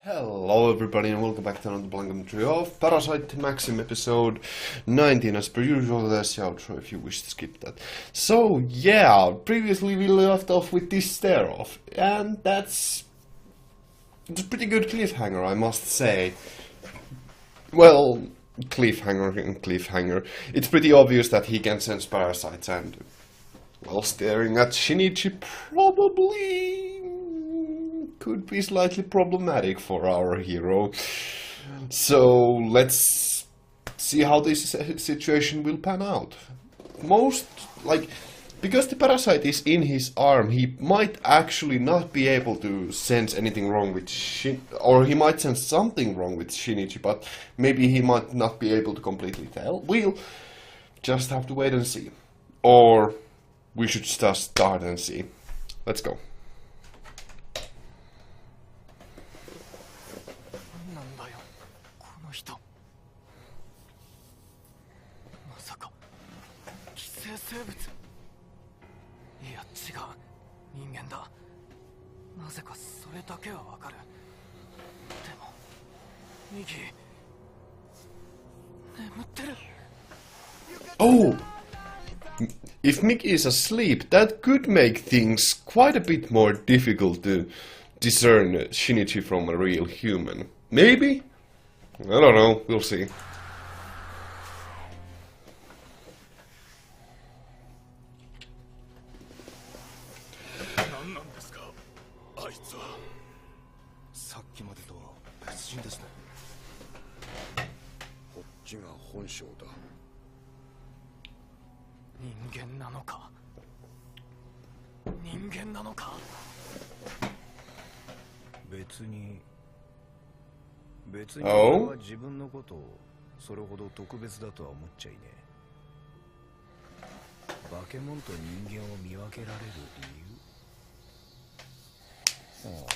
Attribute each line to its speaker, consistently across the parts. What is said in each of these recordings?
Speaker 1: Hello everybody and welcome back to another commentary of Parasyte Maxim episode 19. As per usual, there's the outro if you wish to skip that. So yeah, previously we left off with this stare-off, and it's a pretty good cliffhanger, I must say. Well, cliffhanger and cliffhanger. It's pretty obvious that he can sense parasites, and while staring at Shinichi probably could be slightly problematic for our hero. So let's see how this situation will pan out. Because the parasite is in his arm, he might actually not be able to sense anything wrong with or he might sense something wrong with Shinichi, but maybe he might not be able to completely tell. We'll just have to wait and see. Or we should just start and see. Let's go. Oh! If Mickey is asleep, that could make things quite a bit more difficult to discern Shinichi from a real human. Maybe? I don't know, we'll see. Oh?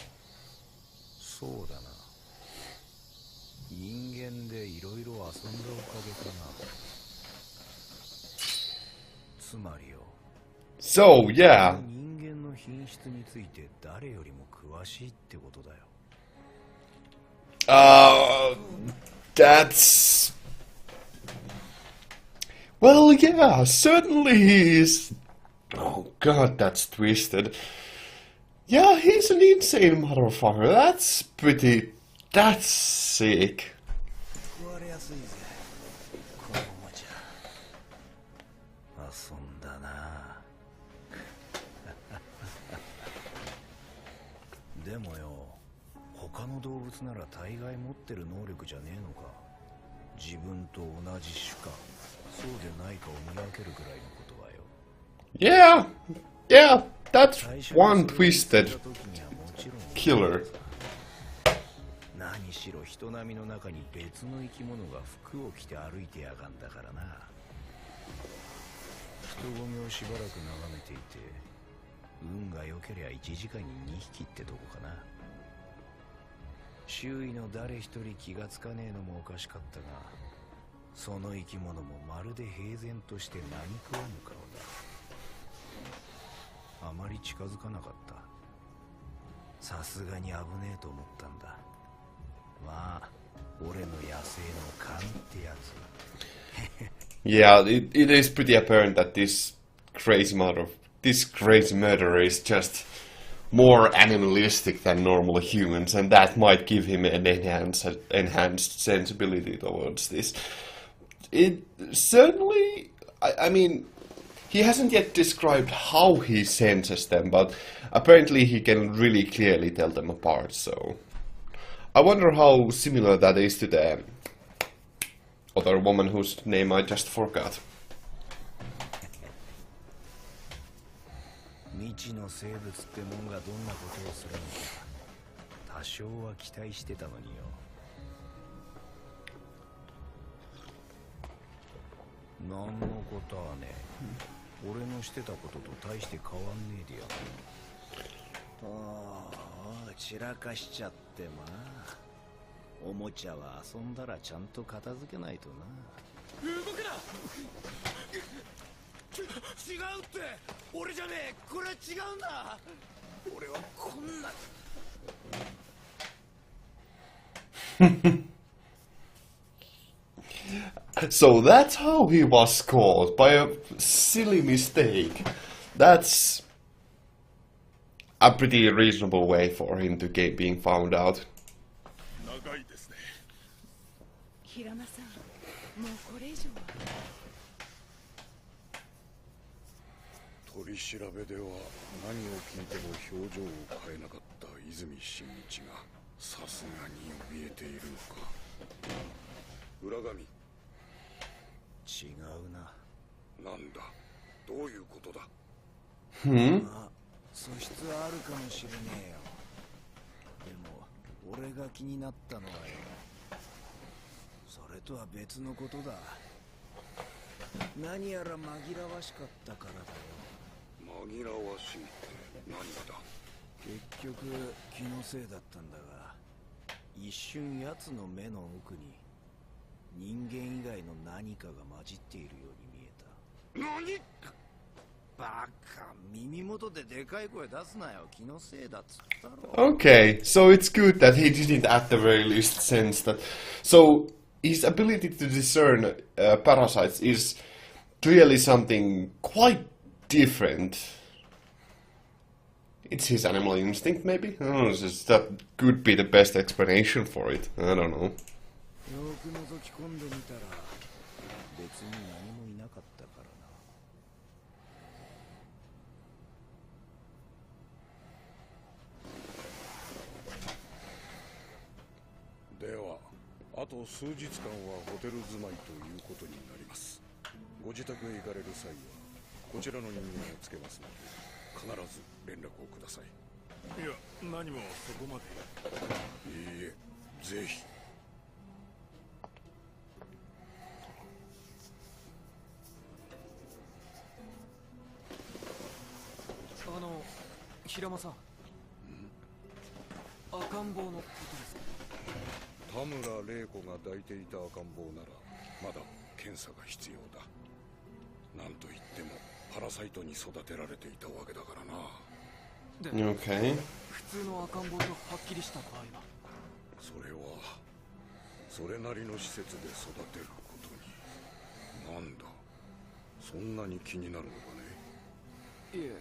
Speaker 1: So, yeah. That's... Well, yeah, certainly he's... Oh god, that's twisted. Yeah, he's an insane motherfucker. That's pretty... That's sick. Yeah, that's one twisted killer. Yeah, it is pretty apparent that this crazy murderer is just more animalistic than normal humans, and that might give him an enhanced sensibility towards this. It certainly, I mean, he hasn't yet described how he senses them, but apparently he can really clearly tell them apart, so... I wonder how similar that is to the other woman whose name I just forgot. So that's how he was caught, by a silly mistake. That's a pretty reasonable way for him to get being found out.
Speaker 2: 平間さん、もうこれ以上は。
Speaker 3: 取り調べでは何を聞いても表情を変えなかった泉真一がさすがに怯えているのか。裏紙。違うな。なんだ。どういうことだ。
Speaker 4: まあ、素質はあるかもしれねえよ。でも俺が気になったのはよ、それとは別のことだ。何やら紛らわしかったからだよ。
Speaker 3: 紛らわしいって何だ。
Speaker 4: 結局気のせいだったんだが、一瞬奴の目の奥に人間以外の何かが混じっているように見えた。何？バカ、耳元ででかい声出すなよ。気のせいだっつったろ。
Speaker 1: Okay, so it's good that he didn't at the very least sense that. So his ability to discern parasites is really something quite different. It's his animal instinct, maybe? I don't know, that could be the best explanation for it. I don't know.
Speaker 4: よく覗き込んでみたら別に何もいなかったからな。
Speaker 3: では、あと数日間はホテル住まいということになります。ご自宅へ行かれる際はこちらの人間をつけますので必ず連絡をください。いや、何もそこまで。いいえ、ぜひ。
Speaker 5: 平間さん、赤ん坊のことですか。
Speaker 3: 田村玲子が抱いていた赤ん坊ならまだ検査が必要だ。なんといってもパラサイトに育てられていたわけだからな。
Speaker 5: で、
Speaker 1: Okay.
Speaker 5: 普通の赤ん坊とはっきりした場合は。
Speaker 3: それはそれなりの施設で育てることに。なんだ、そんなに気になるのかね。
Speaker 5: いえ、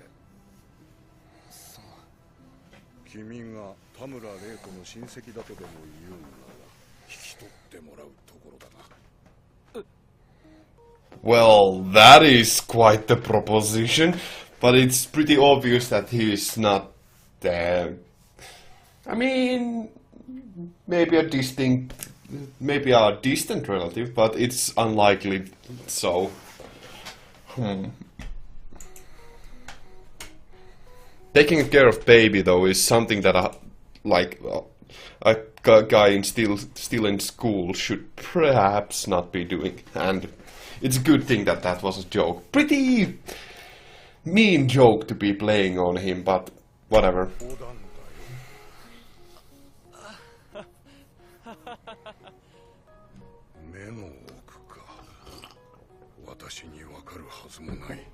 Speaker 3: 君が田村玲子の親戚だとでも言うなら引き取ってもらうところだな。
Speaker 1: Well, that is quite the proposition, but it's pretty obvious that he is not there. I mean, maybe a distant relative, but it's unlikely so. Taking care of baby though is something that a guy still in school should perhaps not be doing, and it's a good thing that that was a joke. Pretty mean joke to be playing on him, but whatever.
Speaker 3: 目の奥か。私にわかるはずもない。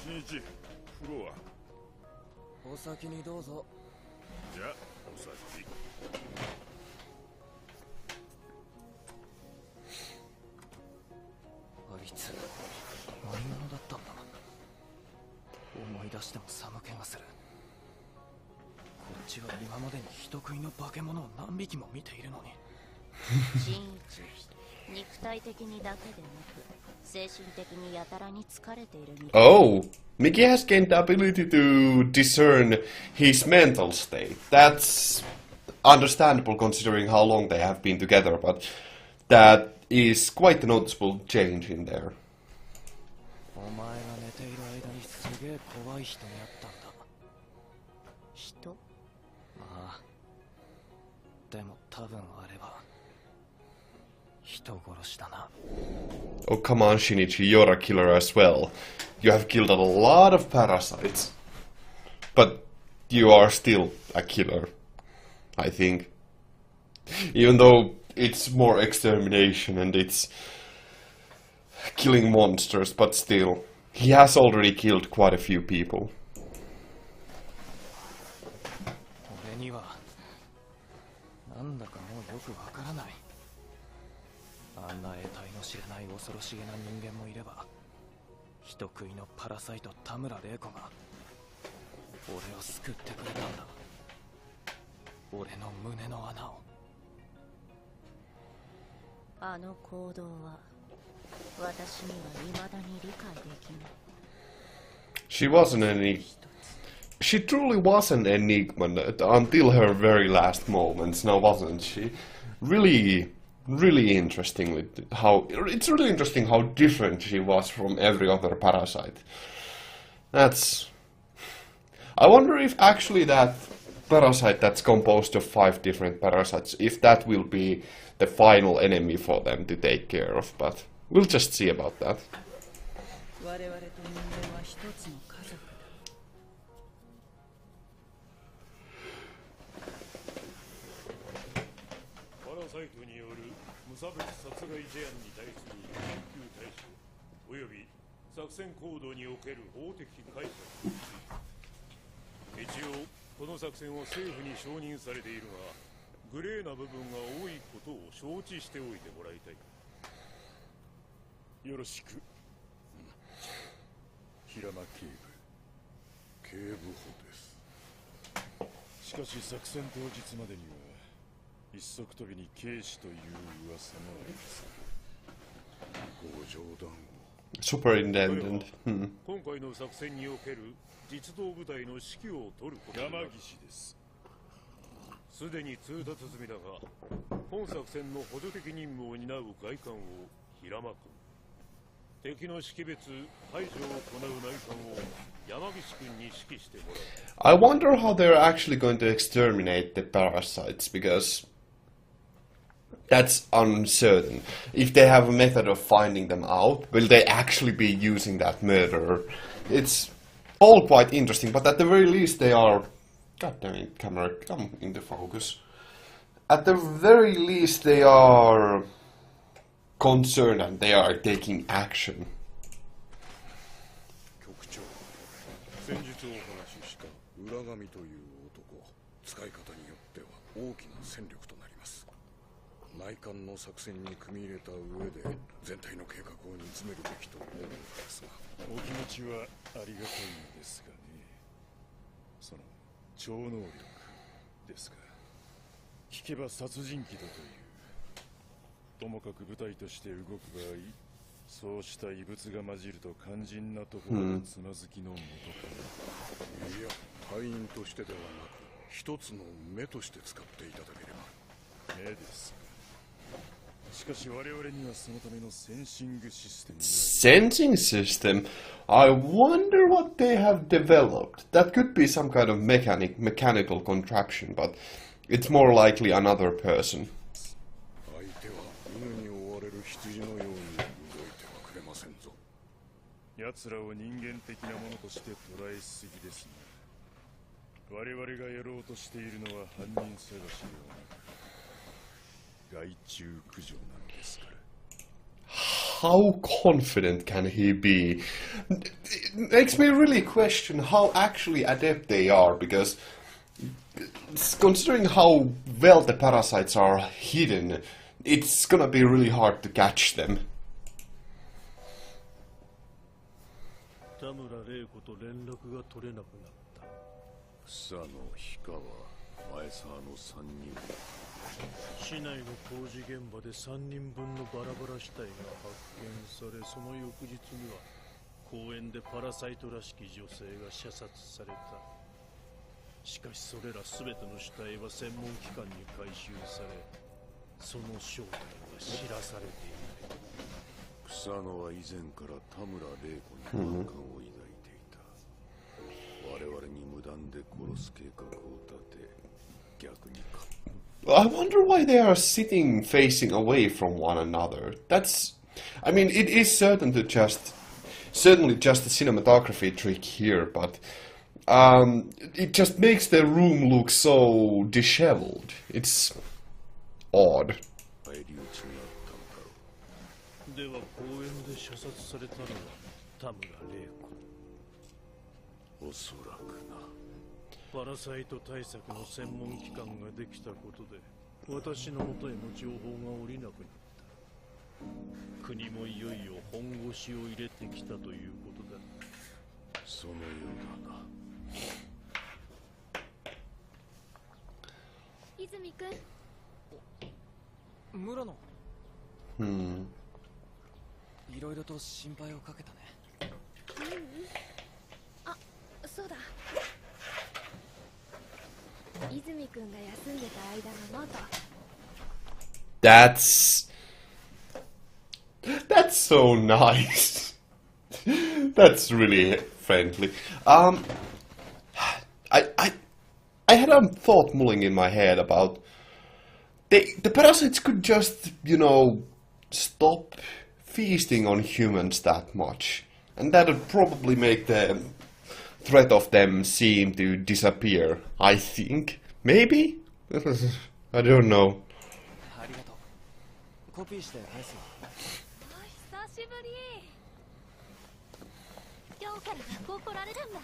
Speaker 3: 新一、風呂は？
Speaker 5: お先にどうぞ。
Speaker 3: じゃあお先。
Speaker 5: あいつ何者だったんだ。思い出しても寒気がする。こっちは今までに人食いの化け物を何匹も見ているのに。
Speaker 2: 真一、肉体的にだけでなく精神的にやたらに疲れているみたい。
Speaker 1: Oh, Mickey has gained the ability to discern his mental state. That's understandable considering how long they have been together, but that is quite a noticeable change in there.
Speaker 5: お前が寝ている間にすげえ怖い人に会ったんだ。
Speaker 2: 人？
Speaker 5: ああ。でも多分あれは人殺しだな。
Speaker 1: Oh, come on, Shinichi, you're a killer as well. You have killed a lot of parasites. But you are still a killer, I think. Even though it's more extermination and it's killing monsters, but still. He has already killed quite a few people.
Speaker 5: 俺にはなんだかもうよくわからない。あんな得体の知れない恐ろしげな人間もいれば、人食いのパラサイト田村玲子が俺を救ってくれたんだ。俺の胸の穴を。
Speaker 2: あの行動は私には未だに理解できない。
Speaker 1: She wasn't any. She truly was an enigma until her very last moments, now wasn't she? Really, really interestingly, it's really interesting how different she was from every other parasite. That's. I wonder if actually that parasite that's composed of 5 different parasites, if that will be the final enemy for them to take care of, but we'll just see about that.
Speaker 2: 我々と人間は一つの家族だ。
Speaker 3: パラサイトによる無差別殺害事案に対する緊急対処および作戦行動における法的解釈について、一応この作戦は政府に承認されているが、グレーな部分が多いことを承知しておいてもらいたい。よろしく。平間警部補です。しかし作戦当日までには一足飛びに警視という噂もあります。ご冗談を。
Speaker 1: Superintendent.
Speaker 3: 今回の作戦における実動部隊の指揮を取ること山岸です。すでに通達済みだが、本作戦の補助的任務を担う外観を平間君、敵の識別排除を行う内観を山岸君に指揮してもらう。
Speaker 1: I wonder how they're actually going to exterminate the parasites, because that's uncertain. If they have a method of finding them out, will they actually be using that murder? It's all quite interesting, but at the very least they are... God damn it, camera, come into focus. At the very least they are concerned and they are taking action.
Speaker 3: 局長、先日お話しした裏神という男、使い方によっては大きな戦力となります。内観の作戦に組み入れた上で全体の計画を煮詰めるべきと思うのですが、お気持ちはありがたいのですがね。その超能力ですか。聞けば殺人鬼だという。ともかく部隊として動く場合、そうした異物が混じると肝心なところのつまずきの元から、いや、隊員としてではなく一つの目として使っていただければ。目ですか。しかし我々にはそのためのセンシングシステム。
Speaker 1: Sensing system? I wonder what they have developed. That could be some kind of mechanical contraption, but it's more likely another person.
Speaker 3: 相手は犬に追われる羊のように動いてはくれませんぞ。奴らを人間的なものとして捉えすぎですね。我々がやろうとしているのは犯人探しではなく害虫駆除なんですから。
Speaker 1: How confident can he be? It makes me really question how actually adept they are, because considering how well the parasites are hidden, it's gonna be really hard to catch them.
Speaker 3: 田村玲子と連絡が取れなくなった。草野氷川前沢の3人。市内の工事現場で3人分のバラバラ死体が発見され、その翌日には公園でパラサイトらしき女性が射殺された。しかしそれら全ての死体は専門機関に回収され、その正体は知らされていない。草野は以前から田村玲子に不安を抱いていた。我々に無断で殺す計画を立て、逆にか。
Speaker 1: I wonder why they are sitting facing away from one another. That's... I mean, it is certainly just a cinematography trick here, but it just makes the room look so disheveled. It's odd.
Speaker 3: では公園で射殺されたのは田村玲子。おそらくな。パラサイト対策の専門機関ができたことで
Speaker 6: 私のもとへの情報が降りなくなった。国もいよいよ本腰を入れてきたということだ。そのようだな。
Speaker 7: 泉くん。
Speaker 5: 村野。いろいろと心配をかけたね。
Speaker 7: あ、そうだ。泉くんが休んでた間のノート。
Speaker 1: That's so nice. That's really friendly. I had a thought mulling in my head about the parasites could just, you know, stop feasting on humans that much, and that would probably make the threat of them seem to disappear. I think, maybe. I don't know.
Speaker 5: ありがとう。コピーして返すわ。
Speaker 7: 久しぶり。今日から学校来られるんだ。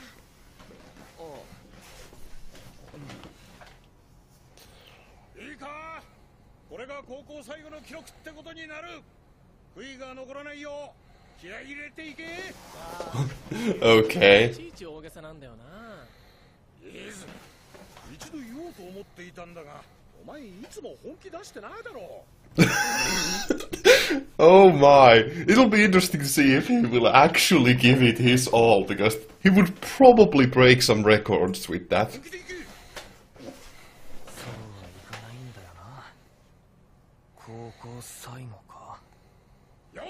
Speaker 3: いいか、これが高校最後の記録ってことになる。悔いが残らないよう気合い入れていけ。
Speaker 1: Okay.
Speaker 5: いちいち大げさなんだよな。
Speaker 3: いいぞ。一度言おうと思っていたんだが、お前いつも本気出してないだろう。
Speaker 1: Oh my, it'll be interesting to see if he will actually give it his all, because he would probably break some records with that.
Speaker 5: そうはいかないんだよな。高校最後か。
Speaker 3: よーい。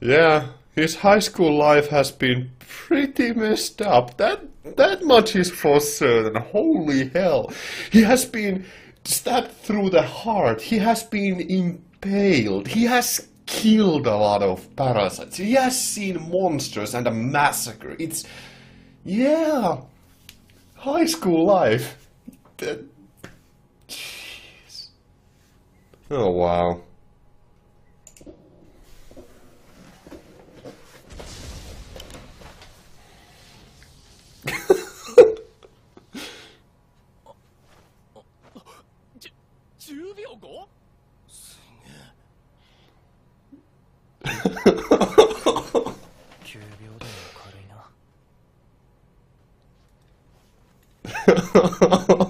Speaker 1: Yeah, his high school life has been pretty messed up. That much is for certain. Holy hell. He has been stabbed through the heart. He has been impaled. He has killed a lot of parasites. He has seen monsters and a massacre. It's... yeah. High school life. Jeez. Oh, wow.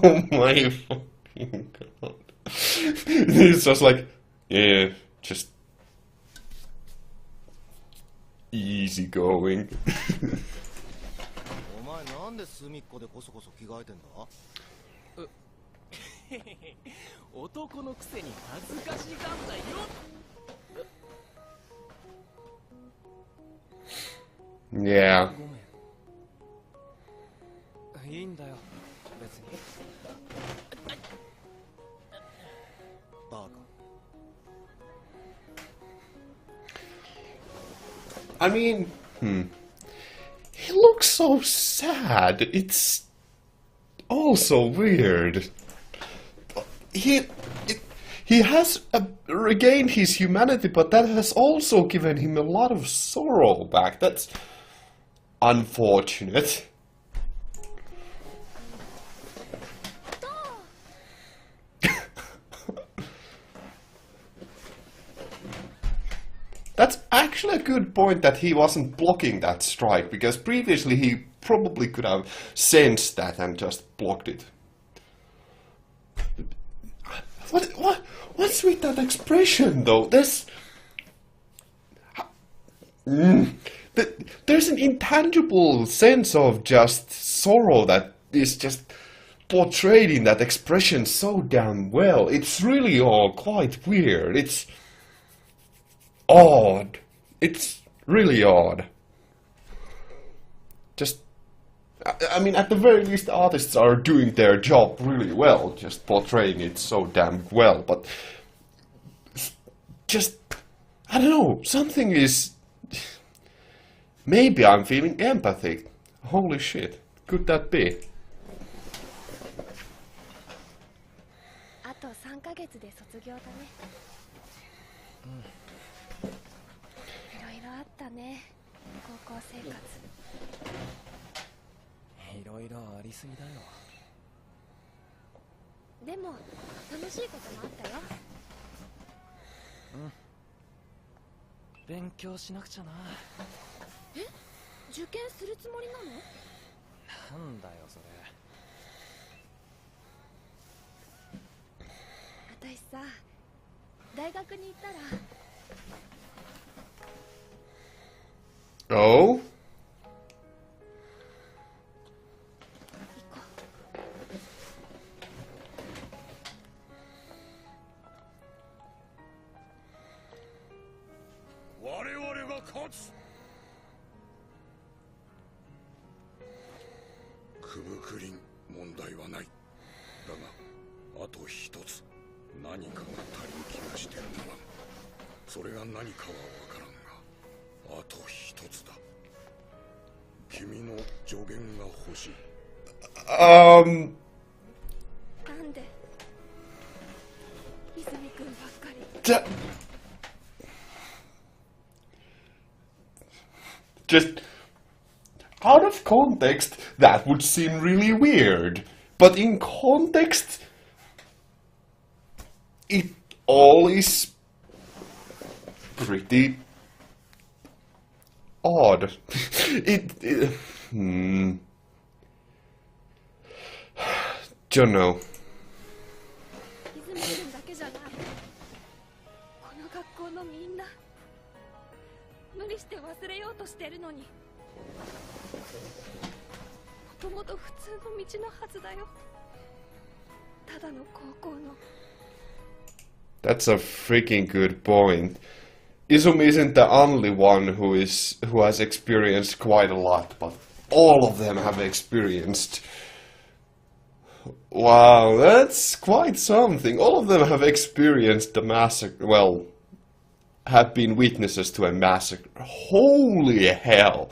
Speaker 1: Oh my fucking god. It's just like, yeah, just easy going.
Speaker 4: お前なんで隅っこでこそこそ着替えてんだ？
Speaker 5: 男のくせに恥ずかしがんだよ。
Speaker 1: Yeah.
Speaker 5: ごめん。いいんだよ。別に。
Speaker 4: バカ。
Speaker 1: I mean, he looks so sad. It's also weird. He has regained his humanity, but that has also given him a lot of sorrow back. That's unfortunate. That's actually a good point that he wasn't blocking that strike, because previously he probably could have sensed that and just blocked it. What's with that expression though? There's an intangible sense of just sorrow that is just portrayed in that expression so damn well. It's really all quite weird. It's odd. It's really odd. Just, I mean, at the very least, artists are doing their job really well, just portraying it so damn well, but just, I don't know, something is... Maybe I'm feeling empathy. Holy shit, could that be?
Speaker 7: あと3ヶ月で卒業だね。いろいろあったね、高校生活。
Speaker 5: いろいろありすぎだよ。
Speaker 7: でも楽しいこともあったよ。
Speaker 5: 勉強しなくちゃな。
Speaker 7: え、受験するつもりなの？
Speaker 5: なんだよそれ。
Speaker 7: 私さ、大学に行ったら。
Speaker 1: Oh?
Speaker 3: 我々が勝つ。クブクリン、問題はない。だがあと一つ何かが足りん気がしてるのだ。それが何かは分からんが、あと一つだ。君の助言が欲しい。
Speaker 7: なんで泉君ばっかり。
Speaker 1: Just out of context, that would seem really weird. But in context, it all is pretty odd. Don't know.
Speaker 7: 泉君だけじゃない。この学校のみんな無理して忘れようとしてるのに。もともと普通の道のはずだよ。ただの高校の。
Speaker 1: That's a freaking good point. Izumi isn't the only one who has experienced quite a lot, but all of them have experienced. Wow, that's quite something. All of them have experienced the massacre. Well, have been witnesses to a massacre. Holy hell!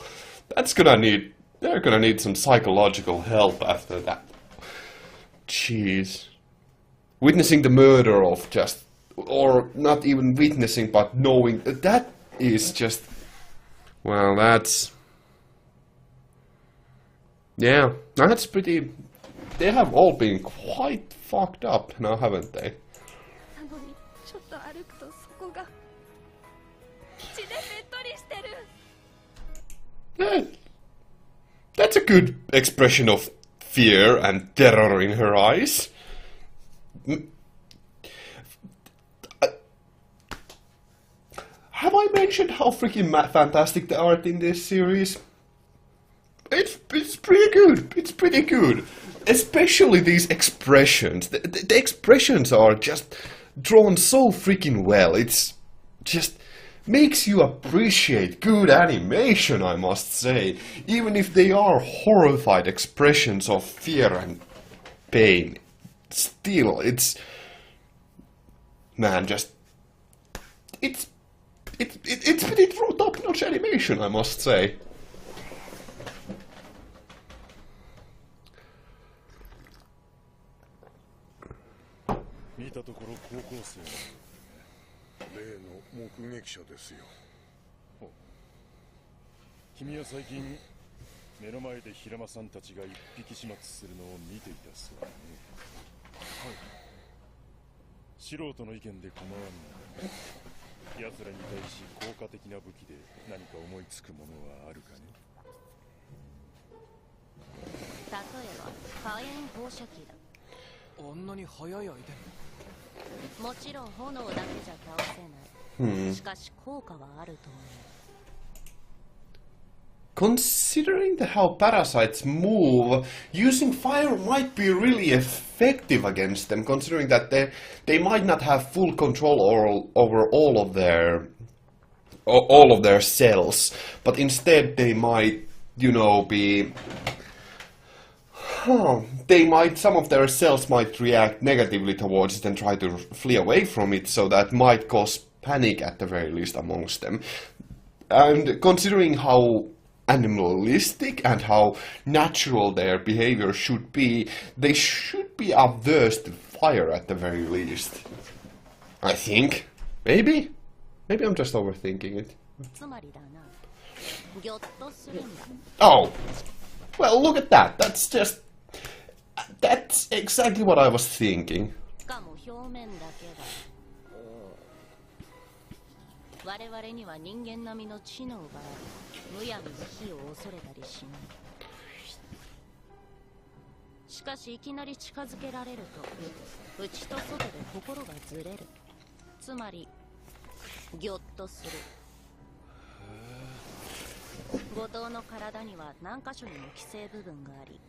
Speaker 1: They're gonna need some psychological help after that. Jeez. Witnessing the murder of just, or not even witnessing, but knowing, that is just, well, that's, yeah, that's pretty, they have all been quite fucked up now, haven't they?
Speaker 7: なのにちょっと歩くとそこが血でべっとりしてる。
Speaker 1: That's a good expression of fear and terror in her eyes. Have I mentioned how freaking fantastic the art in this series? It's pretty good. It's pretty good. Especially these expressions. The expressions are just drawn so freaking well. It's just makes you appreciate good animation, I must say. Even if they are horrified expressions of fear and pain. Still, it's... Man, just... It's pretty top-notch animation, I must say.
Speaker 3: 見たところ高校生例の目撃者ですよ。君は最近目の前で平間さんたちが一匹始末するのを見ていたそうだね。はい。素人の意見で構わんのだ。奴らに対し効果的な武器で何か思いつくものはあるかね。
Speaker 2: 例えば火炎放射器だ。
Speaker 5: あんなに速いアイテ
Speaker 2: もちろん炎だけじゃ倒せない。しかし効果はあると思う。
Speaker 1: Considering how parasites move, using fire might be really effective against them, considering that they might not have full control over all of their cells, but instead they might, you know, be... some of their cells might react negatively towards it and try to flee away from it, so that might cause panic at the very least amongst them. And considering how animalistic and how natural their behavior should be, they should be averse to fire at the very least. I think. Maybe? Maybe I'm just overthinking it. Oh! Well, look at that. That's exactly what I was thinking.
Speaker 2: しかも表面だけだ。我々には人間並みの知能があり、むやみに火を恐れたりしない。しかしいきなり近づけられると、内と外で心がずれる。つまり、ぎょっとする。後藤の体には何箇所にも既成部分があり、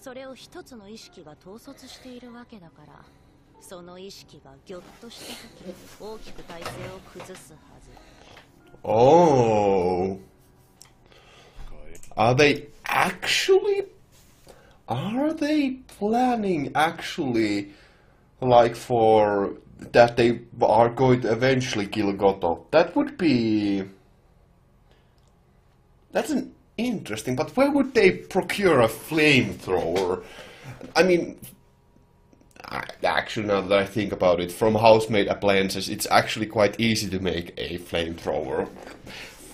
Speaker 2: それを一つの意識が統率しているわけだから、その意識がぎょっとした時、大きく体勢を崩すはず。
Speaker 1: Oh. Are they planning actually like for that they are going to eventually kill Goto? That would be... That's an interesting, but where would they procure a flamethrower? I mean, actually now that I think about it, from house-made appliances, it's actually quite easy to make a flamethrower.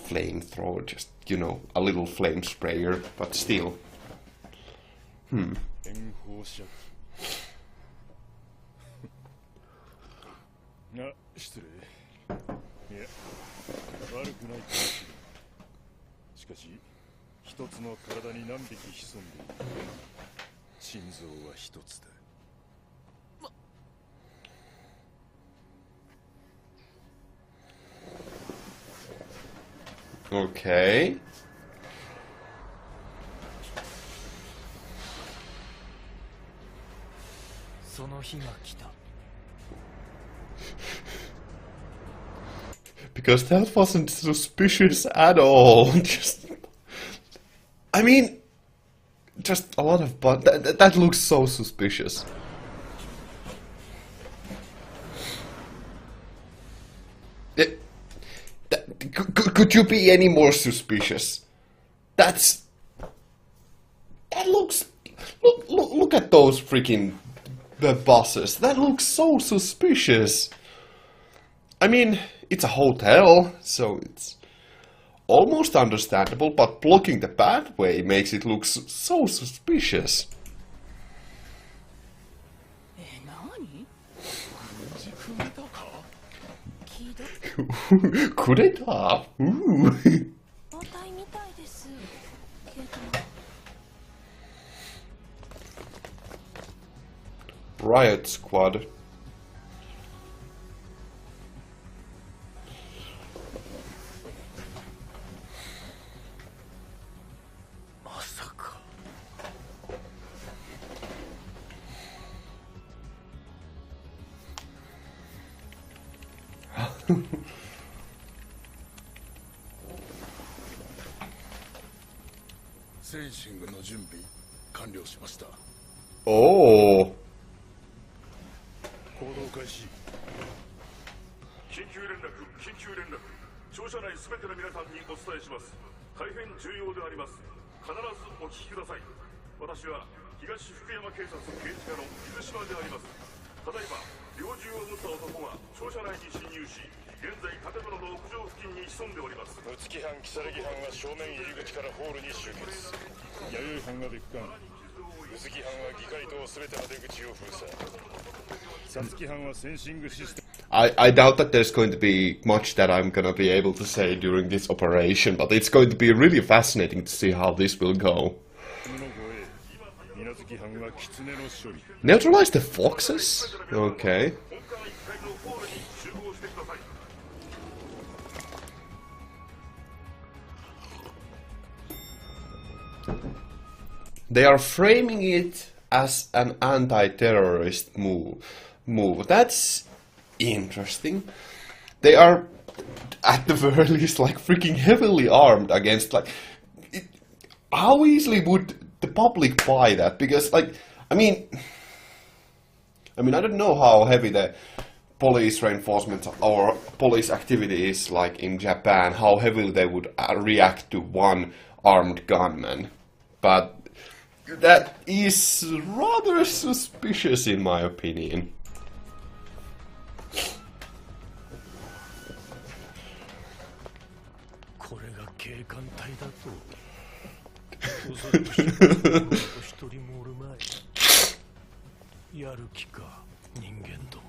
Speaker 1: Flamethrower, just, you know, a little flame sprayer, but still.
Speaker 3: が失礼。いや、悪くないかもしれない。しかし、一つの体に何匹潜んでいる。心臓は一つだ。
Speaker 1: Okay.
Speaker 5: その日が来た。
Speaker 1: Because that wasn't suspicious at all. Just, I mean, just a lot of that looks so suspicious. Could you be any more suspicious? That looks. Look at those freaking bosses. That looks so suspicious. I mean, it's a hotel, so it's almost understandable, but blocking the pathway makes it look so suspicious.
Speaker 5: 何？踏めたか？聞いた？
Speaker 1: くれた？
Speaker 7: 包帯みたいですけど。
Speaker 1: Riot Squad.
Speaker 5: まさか。
Speaker 3: センシングの準備完了しました。
Speaker 1: Oh.
Speaker 3: 行動開始。緊急連絡、緊急連絡。庁舎内すべての皆さんにお伝えします。大変重要であります。必ずお聞きください。私は東福山警察刑事課の水島であります。ただいま猟銃を持った男が庁舎内に侵入し、現在建物の屋上付近に潜んでおります。無月班、木更木班は正面入り口からホールに集結。弥生班が別館。無月班は議会棟すべての出口を封鎖。皐月班はセンシングシステム。
Speaker 1: I doubt that there's going to be much that I'm gonna be able to say during this operation, but it's going to be really fascinating to see how this will go. Neutralize the foxes? Okay. They are framing it as an anti-terrorist move. That's interesting. They are, at the very least, like freaking heavily armed against, like, how easily would the public buy that? Because, like, I mean, I don't know how heavy the police reinforcement or police activity is like in Japan, how heavily they would react to one armed gunman. But that is rather suspicious in my opinion.
Speaker 6: 恐れとして一人もおるまい。やる気か、人間ども。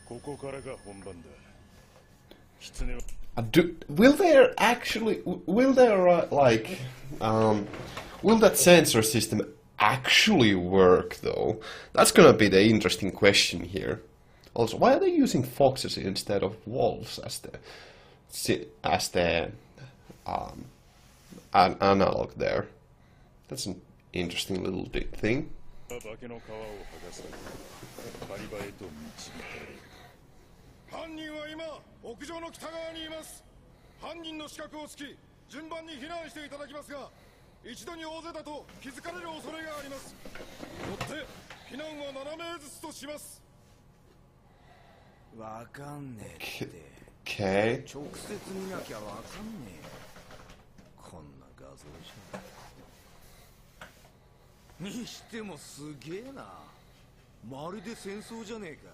Speaker 6: ここからが本番だ。狐は
Speaker 1: will there actually, will there will that sensor system actually work though? That's gonna be the interesting question here. Also, why are they using foxes instead of wolves as the analog there? That's an interesting little thing.
Speaker 3: 化けの皮を剥がされ、狩り場へと導かれる。犯人は今屋上の北側にいます。犯人の死角を突き順番に避難していただきますが、一度に大勢だと気づかれる恐れがあります。よって避難は7名ずつとします。
Speaker 4: わかんねえって。
Speaker 1: Okay.
Speaker 4: 直接見なきゃわかんねえよ。こんな画像じゃ。にしてもすげえな。まるで戦争じゃねえか。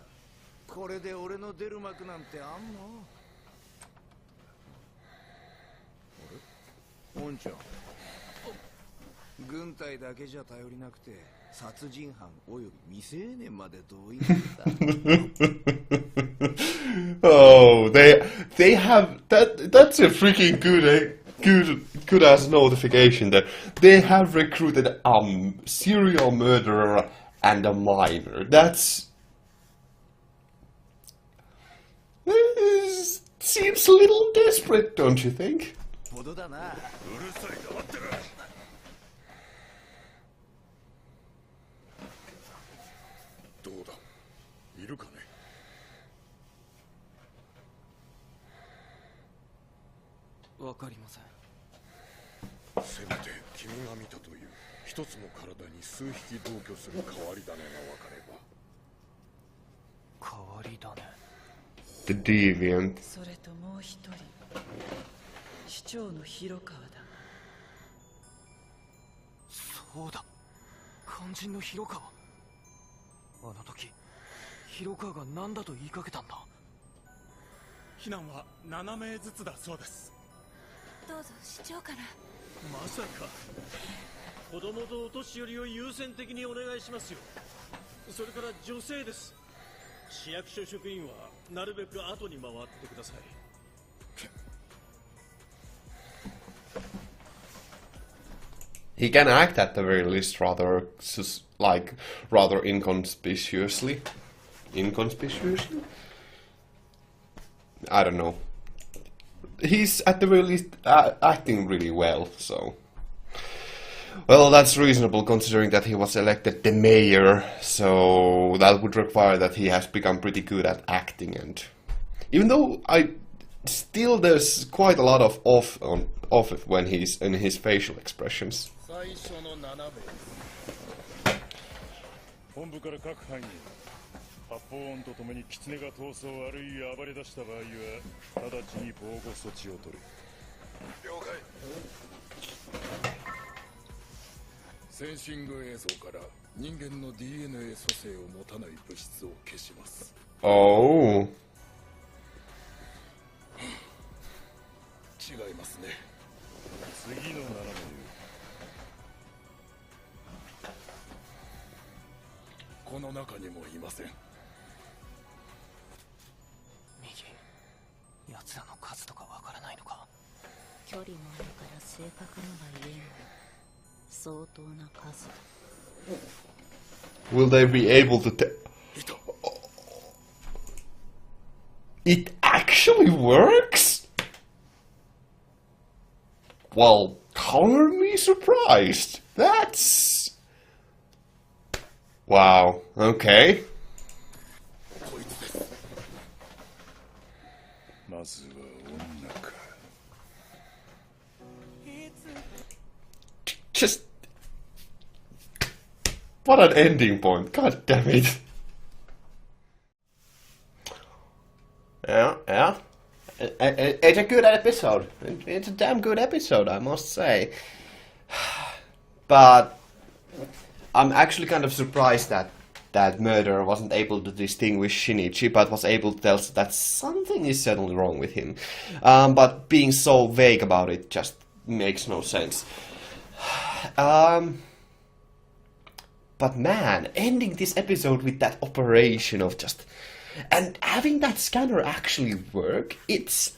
Speaker 4: これで俺の出る幕なんてあんの？あれ？おんちゃん。軍隊だけじゃ頼りなくて殺人犯および未成年まで動員してた。
Speaker 1: Oh, they have that's a freaking good as notification that they have recruited a serial murderer and a minor. This seems a little desperate, don't you think?
Speaker 4: ほどだな。
Speaker 3: うるさい、黙ってろ。どうだ、いるかね。
Speaker 5: わかりません。
Speaker 3: せめて君が見たという一つの体に数匹同居する変わり種が分かれば。
Speaker 5: 変わり種。
Speaker 1: The deviant.
Speaker 8: それともう一人、市長の広川だ。
Speaker 5: そうだ、肝心の広川。あの時広川が何だと言いかけたんだ。
Speaker 9: 避難は7名ずつだそうです。
Speaker 7: どうぞ市長から。
Speaker 6: まさか子供とお年寄りを優先的にお願いしますよ。それから女性です。市役所職員はなるべく後に回ってください。
Speaker 1: He can act at the very least rather inconspicuously. Inconspicuously? I don't know. He's at the very least acting really well, so. Well, that's reasonable considering that he was elected the mayor, so that would require that he has become pretty good at acting. And even though there's quite a lot of off when he's in his facial expressions.
Speaker 3: 本部から各班に発砲音とともに狐が逃走あるいは暴れ出した場合は直ちに防護措置を取る。了解。センシング映像から人間の DNA 組成を持たない物質を消します。
Speaker 1: Oh.
Speaker 3: 違いますね。次の7名。この中にもいません。
Speaker 5: 右、奴らの数とかわからないのか。
Speaker 2: 距離もあるから正確には言えない。相当な数。
Speaker 1: Will they be able to It actually works? Well, color me surprised. That's... Wow, okay.
Speaker 3: こいつです。まずは女か。
Speaker 1: Just... What an ending point, god damn it. Yeah. It's a good episode. It's a damn good episode, I must say. But I'm actually kind of surprised that that murderer wasn't able to distinguish Shinichi, but was able to tell that something is certainly wrong with him. But being so vague about it just makes no sense. But man, ending this episode with that operation of just... and having that scanner actually work, it's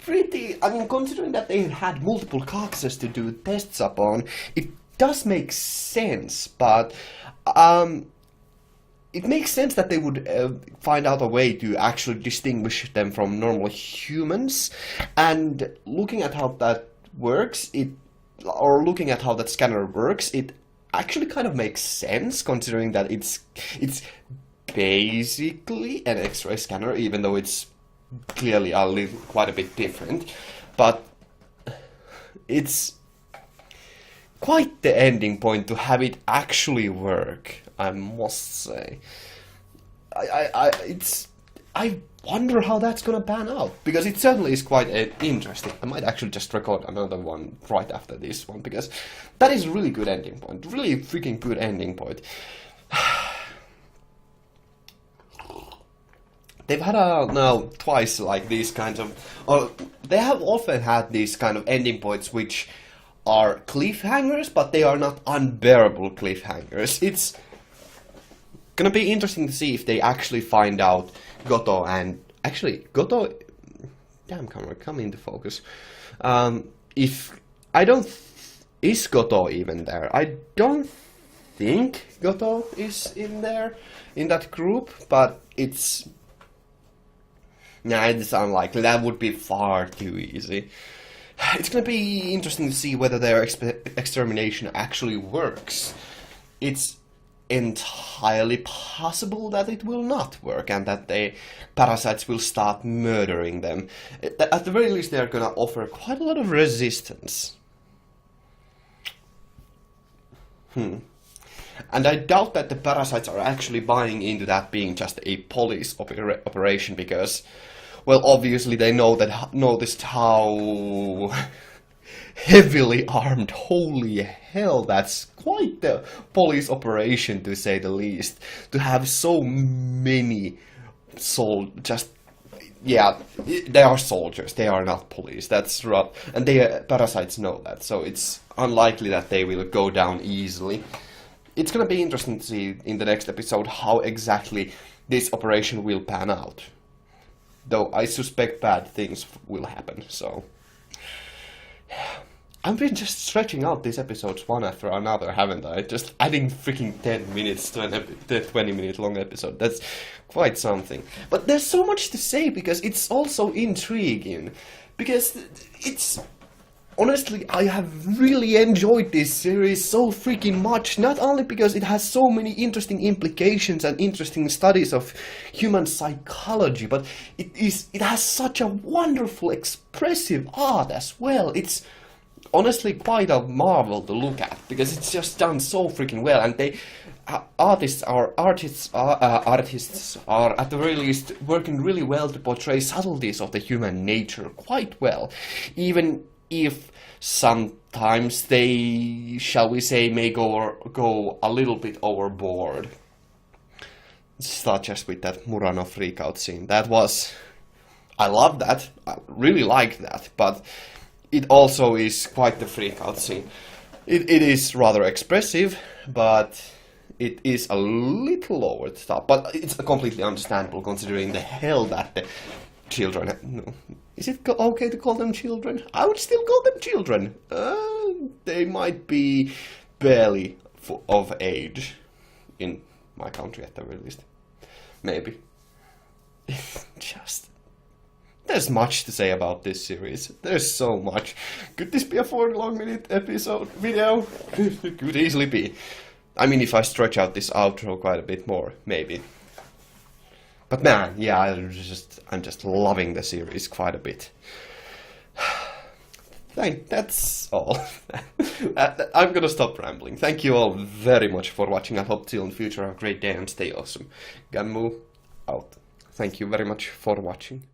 Speaker 1: pretty... I mean, considering that they had multiple carcasses to do tests upon, it does make sense, but... it makes sense that they would find out a way to actually distinguish them from normal humans, and looking at how that works, looking at how that scanner works, it actually kind of makes sense, considering that it's basically an X-ray scanner, even though it's clearly quite a bit different. But it's quite the ending point to have it actually work, I must say. I wonder how that's gonna pan out, because it certainly is quite interesting. I might actually just record another one right after this one, because that is a really good ending point. Really freaking good ending point. They've had now twice like these kinds of... or they have often had these kind of ending points which are cliffhangers, but they are not unbearable cliffhangers. It's gonna be interesting to see if they actually find out Goto and... actually, Goto... damn camera, come into focus. If... I don't... is Goto even there? I don't think Goto is in there, in that group, but it's... nah, it's unlikely. That would be far too easy. It's gonna be interesting to see whether their extermination actually works. It's entirely possible that it will not work, and that the parasites will start murdering them. At the very least, they're gonna offer quite a lot of resistance. And I doubt that the parasites are actually buying into that being just a police operation, because, well, obviously they noticed how heavily armed. Holy hell, that's quite the police operation, to say the least. To have so many yeah, they are soldiers, they are not police, that's right. And the parasites know that, so it's unlikely that they will go down easily. It's gonna be interesting to see in the next episode how exactly this operation will pan out. Though I suspect bad things will happen, so... I've been just stretching out these episodes one after another, haven't I? Just adding freaking 10 minutes to a 20-minute long episode. That's quite something. But there's so much to say, because it's also intriguing. Because it's... honestly, I have really enjoyed this series so freaking much, not only because it has so many interesting implications and interesting studies of human psychology, but it has such a wonderful, expressive art as well. It's honestly quite a marvel to look at, because it's just done so freaking well, and they artists are at the very least working really well to portray subtleties of the human nature quite well, even if sometimes they, shall we say, may go a little bit overboard. Such as with that Murano freakout scene. That was... I love that. I really like that. But it also is quite the freakout scene. It is rather expressive, but it is a little over the top. But it's completely understandable, considering the hell that the children... No. Is it okay to call them children? I would still call them children. They might be barely of age. In my country, at the very least. Maybe. Just... there's much to say about this series. There's so much. Could this be a 4-minute video? Could easily be. I mean, if I stretch out this outro quite a bit more, maybe. But man, yeah, I'm just loving the series quite a bit. That's all. I'm gonna stop rambling. Thank you all very much for watching. I hope to see you in the future. Have a great day and stay awesome. Gammu out. Thank you very much for watching.